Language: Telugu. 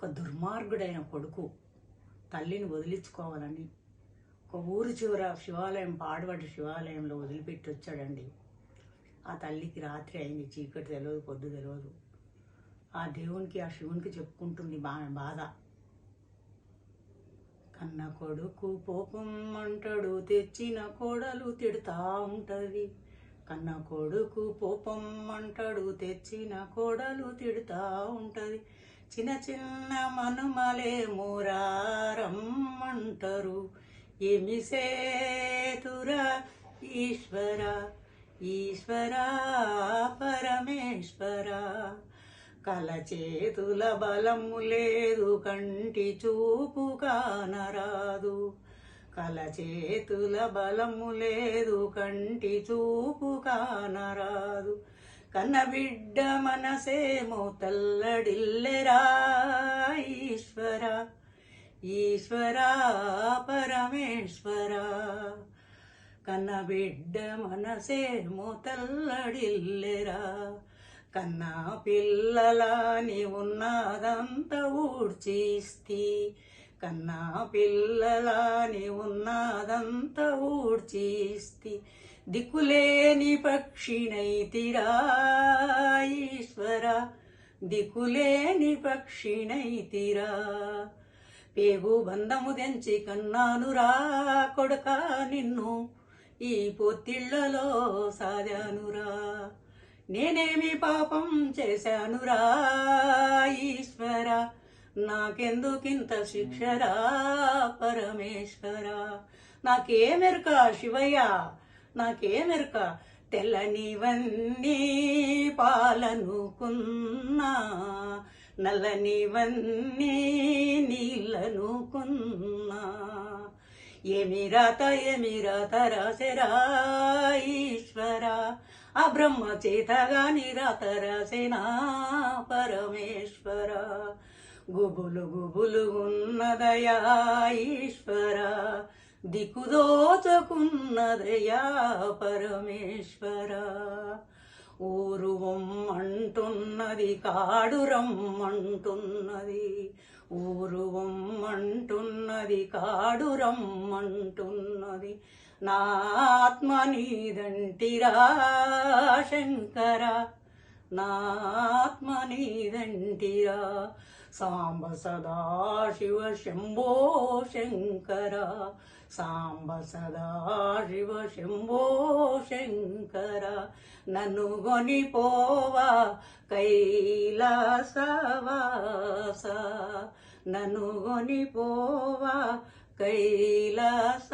ఒక దుర్మార్గుడైన కొడుకు తల్లిని వదిలించుకోవాలని ఒక ఊరు చివర శివాలయం, పాడుబడ్డ శివాలయంలో వదిలిపెట్టి వచ్చాడండి. ఆ తల్లికి రాత్రి అయింది, చీకటి తెలియదు, పొద్దు తెలియదు. ఆ దేవునికి, ఆ శివునికి చెప్పుకుంటుంది బాధ. కన్న కొడుకు పోపం అంటాడు, తెచ్చిన కోడలు తిడతా ఉంటది. కన్న కొడుకు పోపం అంటాడు, తెచ్చిన కోడలు తిడతా ఉంటది. చిన్న చిన్న మనుమలే మోరారమ్మంటారు. ఏమి సేతురా ఈశ్వర, ఈశ్వర పరమేశ్వర. కల చేతుల బలము లేదు, కంటి చూపు కానరాదు. కల చేతుల బలము లేదు, కంటి చూపు కానరాదు. కన్న బిడ్డ మనసేమో తల్లడిల్లెరా ఈశ్వర, ఈశ్వర పరమేశ్వర. కన్న బిడ్డ మనసేమో తల్లడిల్లెరా. కన్నా పిల్లలని ఉన్నదంతా ఊడ్చిస్తి, కన్నా పిల్లలని ఉన్నదంతా ఊడ్చిస్తి. దిక్కులేని పక్షినైతిరా ఈశ్వర, దిక్కులేని పక్షినైతిరా. పేగు బంధము తెంచి కన్నానురా కొడుక, నిన్ను ఈ పొత్తిళ్లలో సాదానురా. నేనేమి పాపం చేశానురా ఈశ్వర, నాకెందుకింత శిక్షరా పరమేశ్వర. నాకేమెరుక శివయ్య, నాకేమెరుక. తెల్లనివన్నీ పాలనుకున్నా, నల్లనివన్నీ నీళ్ళనుకున్నా. ఏమి రాత, ఏమి రాత రాసెరా ఈశ్వర. ఆ బ్రహ్మ చేతగాని రాత రాసేనా పరమేశ్వర. గుబులు గుబులు ఉన్నదయా ఈశ్వర, దిక్కుదోచకున్నదయా పరమేశ్వర. ఊరు వమ్మంటున్నది, కాడు రమ్మంటున్నది. ఊరు వమ్మంటున్నది, కాడు రమ్మంటున్నది. నా ఆత్మ నీదంటిరా శంకర, నా ఆత్మ నీదంటిరా. సాంబ సదా శివ శంభో శంకర, సాంబ సదా శివ శంభో శంకర. నన్ను గొనిపోవా కైలాసవాస, నన్ను గొనిపోవా కైలాసవాస.